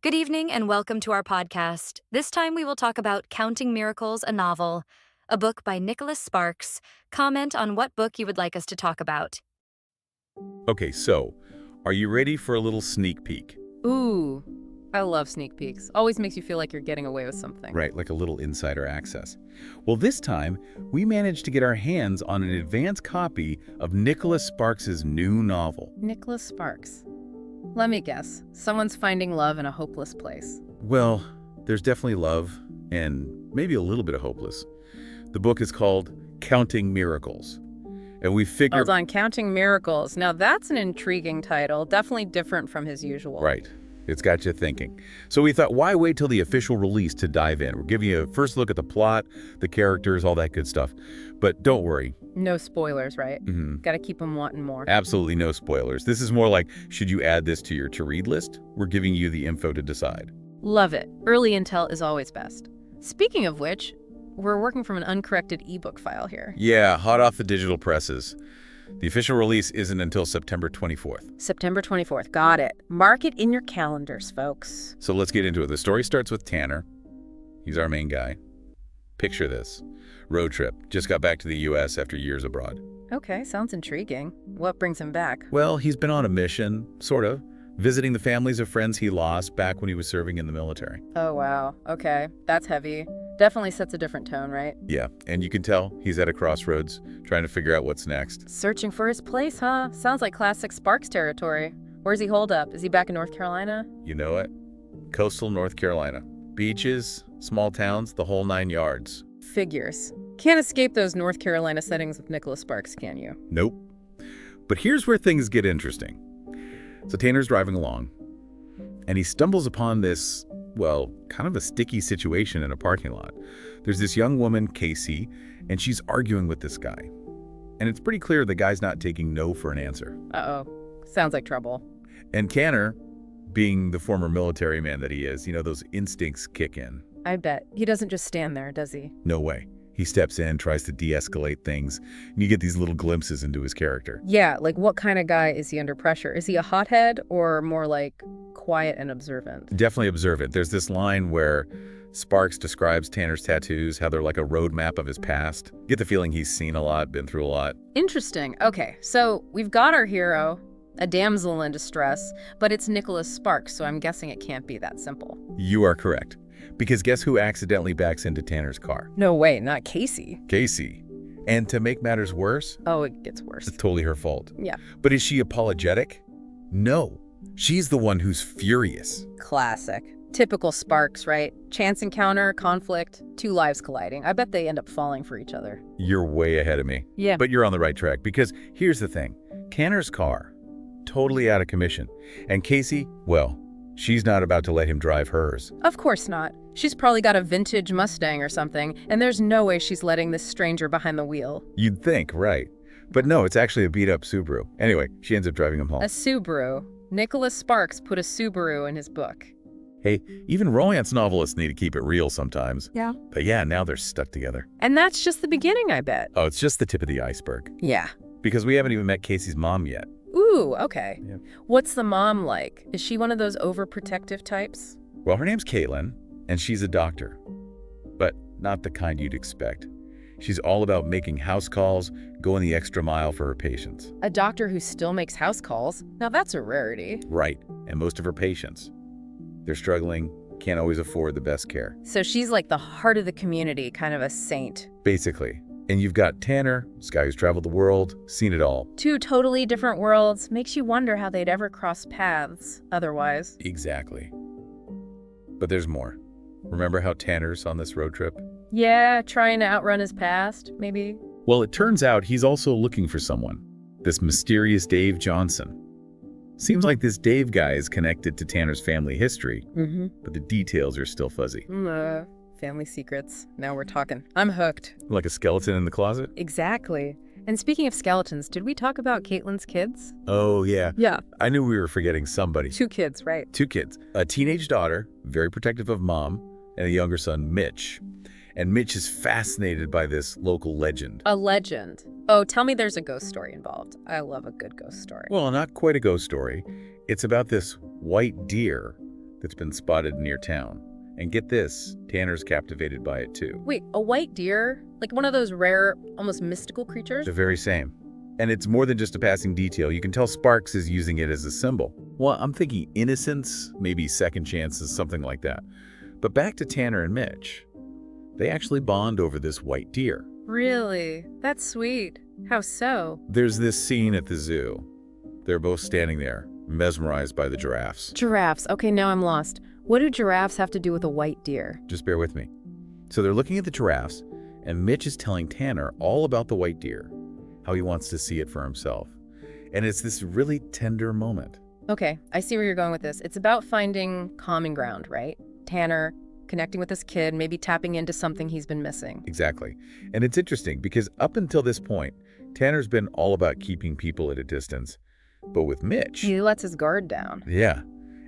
Good evening and welcome to our podcast. This time we will talk about Counting Miracles, a novel, a book by Nicholas Sparks. Comment on what book you would like us to talk about. Okay, so, are you ready for a little sneak peek? Ooh, I love sneak peeks. Always makes you feel like you're getting away with something. Right, like a little insider access. Well, this time, we managed to get our hands on an advance copy of Nicholas Sparks's new novel. Nicholas Sparks. Let me guess. Someone's finding love in a hopeless place. Well, there's definitely love, and maybe a little bit of hopeless. The book is called Counting Miracles. And we figured... Hold on, Counting Miracles. Now that's an intriguing title. Definitely different from his usual. Right. It's got you thinking. So we thought, why wait till the official release to dive in? We're giving you a first look at the plot, the characters, all that good stuff. But don't worry. No spoilers, right? Gotta keep them wanting more. Absolutely no spoilers. This is more like, should you add this to your to-read list? We're giving you the info to decide. Love it. Early intel is always best. Speaking of which, we're working from an uncorrected ebook file here. Yeah, hot off the digital presses. The official release isn't until September 24th. September 24th. Got it. Mark it in your calendars, folks. So let's get into it. The story starts with Tanner. He's our main guy. Picture this. Road trip. Just got back to the U.S. after years abroad. Okay, sounds intriguing. What brings him back? Well, he's been on a mission, sort of, visiting the families of friends he lost back when he was serving in the military. Oh, wow. Okay, that's heavy. Definitely sets a different tone, right? Yeah, and you can tell he's at a crossroads, trying to figure out what's next. Searching for his place, huh? Sounds like classic Sparks territory. Where's he holed up? Is he back in North Carolina? You know it. Coastal North Carolina. Beaches, small towns, the whole 9 yards. Figures. Can't escape those North Carolina settings with Nicholas Sparks, can you? Nope. But here's where things get interesting. So Tanner's driving along, and he stumbles upon this, well, kind of a sticky situation in a parking lot. There's this young woman, Casey, and she's arguing with this guy. And it's pretty clear the guy's not taking no for an answer. Uh-oh. Sounds like trouble. And Tanner, being the former military man that he is, those instincts kick in. I bet. He doesn't just stand there, does he? No way. He steps in, tries to de-escalate things, and you get these little glimpses into his character. Yeah, like what kind of guy is he under pressure? Is he a hothead or more like quiet and observant? Definitely observant. There's this line where Sparks describes Tanner's tattoos, how they're like a roadmap of his past. Get the feeling he's seen a lot, been through a lot. Interesting. Okay, so we've got our hero, a damsel in distress, but it's Nicholas Sparks, so I'm guessing it can't be that simple. You are correct. Because guess who accidentally backs into Tanner's car? No way, not Casey. Casey. And to make matters worse, Oh, it gets worse. it's totally her fault. Yeah. But is she apologetic? No. She's the one who's furious. Classic. Typical Sparks, right? Chance encounter, conflict, two lives colliding. I bet they end up falling for each other. You're way ahead of me. Yeah. But you're on the right track, because here's the thing. Tanner's car, totally out of commission. And Casey, well, she's not about to let him drive hers. Of course not. She's probably got a vintage Mustang or something, and there's no way she's letting this stranger behind the wheel. You'd think, right. But no, it's actually a beat-up Subaru. Anyway, she ends up driving him home. A Subaru. Nicholas Sparks put a Subaru in his book. Hey, even romance novelists need to keep it real sometimes. Yeah. But yeah, now they're stuck together. And that's just the beginning, I bet. Oh, it's just the tip of the iceberg. Yeah. Because we haven't even met Casey's mom yet. Ooh, okay. Yeah. What's the mom like? Is she one of those overprotective types? Well, her name's Caitlin, and she's a doctor. But not the kind you'd expect. She's all about making house calls, going the extra mile for her patients. A doctor who still makes house calls? Now that's a rarity. Right, and most of her patients. They're struggling, can't always afford the best care. So she's like the heart of the community, kind of a saint. Basically. And you've got Tanner, this guy who's traveled the world, seen it all. Two totally different worlds. Makes you wonder how they'd ever cross paths otherwise. Exactly. But there's more. Remember how Tanner's on this road trip? Yeah, trying to outrun his past, maybe. Well, it turns out he's also looking for someone. This mysterious Dave Johnson. Seems like this Dave guy is connected to Tanner's family history, but the details are still fuzzy. Family secrets. Now we're talking. I'm hooked. Like a skeleton in the closet? Exactly. And speaking of skeletons, did we talk about Caitlin's kids? Oh, yeah. Yeah. I knew we were forgetting somebody. Two kids, right? Two kids. A teenage daughter, very protective of mom, and a younger son, Mitch. And Mitch is fascinated by this local legend. A legend. Oh, tell me there's a ghost story involved. I love a good ghost story. Well, not quite a ghost story. It's about this white deer that's been spotted near town. And get this, Tanner's captivated by it too. Wait, a white deer? Like one of those rare, almost mystical creatures? The very same. And it's more than just a passing detail. You can tell Sparks is using it as a symbol. Well, I'm thinking innocence, maybe second chances, something like that. But back to Tanner and Mitch. They actually bond over this white deer. Really? That's sweet. How so? There's this scene at the zoo. They're both standing there, mesmerized by the giraffes. Giraffes. Okay, now I'm lost. What do giraffes have to do with a white deer? Just bear with me. So they're looking at the giraffes, and Mitch is telling Tanner all about the white deer, how he wants to see it for himself. And it's this really tender moment. Okay, I see where you're going with this. It's about finding common ground, right? Tanner connecting with this kid, maybe tapping into something he's been missing. Exactly. And it's interesting because up until this point, Tanner's been all about keeping people at a distance. But with Mitch... He lets his guard down. Yeah.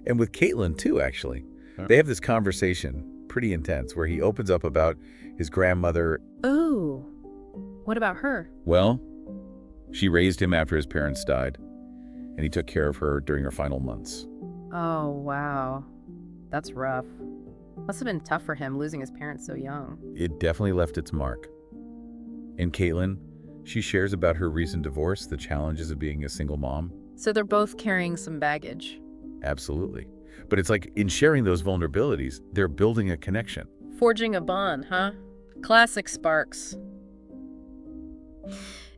And with Caitlin, too, actually. They have this conversation, pretty intense, where he opens up about his grandmother. Oh, what about her? Well, she raised him after his parents died, and he took care of her during her final months. Oh, wow. That's rough. Must have been tough for him losing his parents so young. It definitely left its mark. And Caitlin, she shares about her recent divorce, the challenges of being a single mom. So they're both carrying some baggage. Absolutely. But it's like in sharing those vulnerabilities, they're building a connection. Forging a bond, huh? Classic Sparks.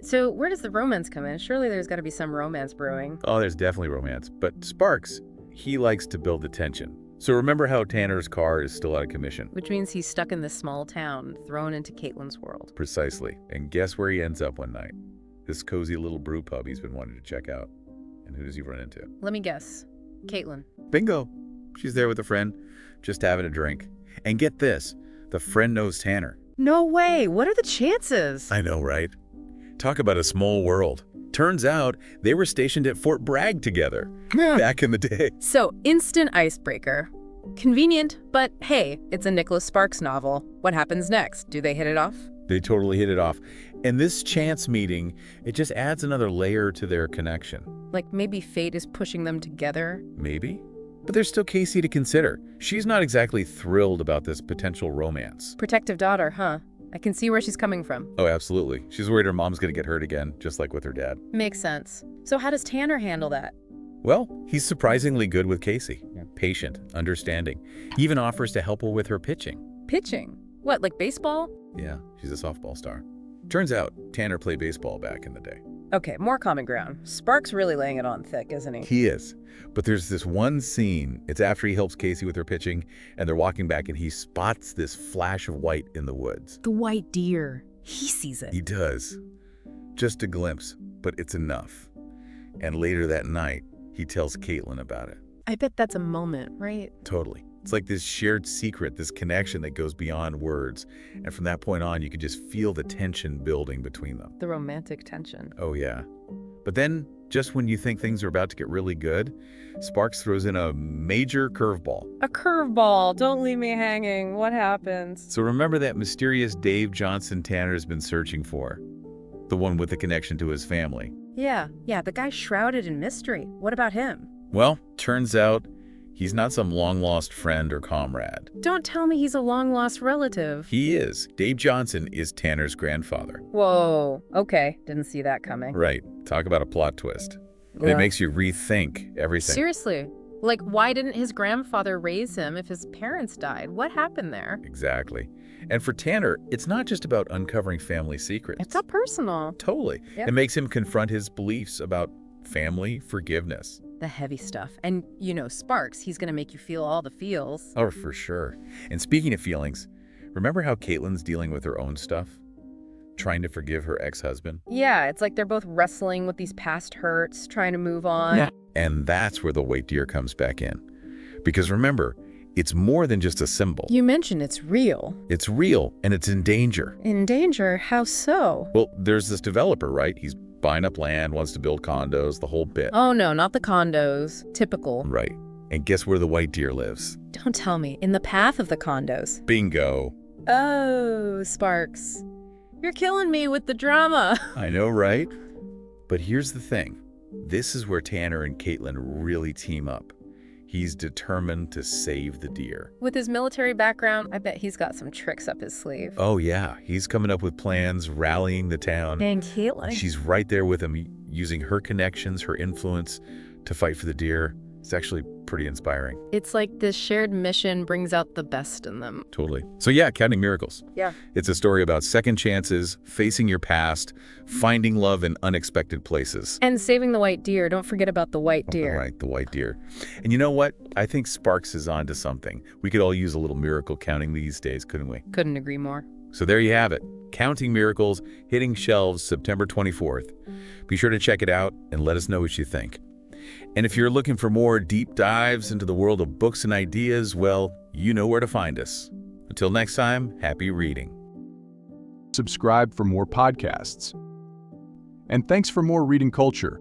So where does the romance come in? Surely there's got to be some romance brewing. Oh, there's definitely romance. But Sparks, he likes to build the tension. So remember how Tanner's car is still out of commission? Which means he's stuck in this small town, thrown into Caitlin's world. Precisely. And guess where he ends up one night? This cozy little brew pub he's been wanting to check out. And who does he run into? Let me guess. Caitlin. Bingo. She's there with a friend, just having a drink. And get this, the friend knows Tanner. No way. What are the chances? I know, right? Talk about a small world. Turns out they were stationed at Fort Bragg together back in the day. So, instant icebreaker. Convenient, but hey, it's a Nicholas Sparks novel. What happens next? Do they hit it off? They totally hit it off. And this chance meeting, it just adds another layer to their connection. Like maybe fate is pushing them together? Maybe. But there's still Casey to consider. She's not exactly thrilled about this potential romance. Protective daughter, huh? I can see where she's coming from. Oh, absolutely. She's worried her mom's going to get hurt again, just like with her dad. Makes sense. So how does Tanner handle that? Well, he's surprisingly good with Casey. Patient, understanding. He even offers to help her with her pitching. Pitching? What, like baseball? Yeah, she's a softball star. Turns out, Tanner played baseball back in the day. Okay, more common ground. Sparks really laying it on thick, isn't he? He is. But there's this one scene, it's after he helps Casey with her pitching, and they're walking back and he spots this flash of white in the woods. The white deer. He sees it. He does. Just a glimpse, but it's enough. And later that night, he tells Caitlin about it. I bet that's a moment, right? Totally. It's like this shared secret, this connection that goes beyond words. And from that point on, you can just feel the tension building between them. The romantic tension. Oh, yeah. But then, just when you think things are about to get really good, Sparks throws in a major curveball. A curveball. Don't leave me hanging. What happens? So remember that mysterious Dave Johnson Tanner's been searching for? The one with the connection to his family. Yeah, the guy shrouded in mystery. What about him? Well, turns out he's not some long-lost friend or comrade. Don't tell me he's a long-lost relative. He is. Dave Johnson is Tanner's grandfather. Whoa. Okay. Didn't see that coming. Right. Talk about a plot twist. And Yeah. it makes you rethink everything. Seriously. Like, why didn't his grandfather raise him if his parents died? What happened there? Exactly. And for Tanner, it's not just about uncovering family secrets. It's not personal. Totally. Yep. It makes him confront his beliefs about family, forgiveness. The heavy stuff. And, you know, Sparks, he's going to make you feel all the feels. Oh, for sure. And speaking of feelings, remember how Caitlin's dealing with her own stuff? Trying to forgive her ex-husband? Yeah, it's like they're both wrestling with these past hurts, trying to move on. Yeah. And that's where the white deer comes back in. Because remember, it's more than just a symbol. You mentioned it's real. It's real, and it's in danger. In danger? How so? Well, there's this developer, right? He's buying up land, wants to build condos, the whole bit. Oh no, not the condos. Typical. Right. And guess where the white deer lives? Don't tell me. In the path of the condos. Bingo. Oh, Sparks. You're killing me with the drama. I know, right? But here's the thing. This is where Tanner and Caitlin really team up. He's determined to save the deer. With his military background, I bet he's got some tricks up his sleeve. Oh yeah, he's coming up with plans, rallying the town. And Caitlin. She's right there with him, using her connections, her influence to fight for the deer. It's actually pretty inspiring. It's like this shared mission brings out the best in them. Totally. So yeah, Counting Miracles. Yeah. It's a story about second chances, facing your past, finding love in unexpected places. And saving the white deer. Don't forget about the white deer. Right, the white deer. And you know what? I think Sparks is onto something. We could all use a little miracle counting these days, couldn't we? Couldn't agree more. So there you have it. Counting Miracles, hitting shelves September 24th. Be sure to check it out and let us know what you think. And if you're looking for more deep dives into the world of books and ideas, well, you know where to find us. Until next time, happy reading. Subscribe for more podcasts. And thanks for more reading culture.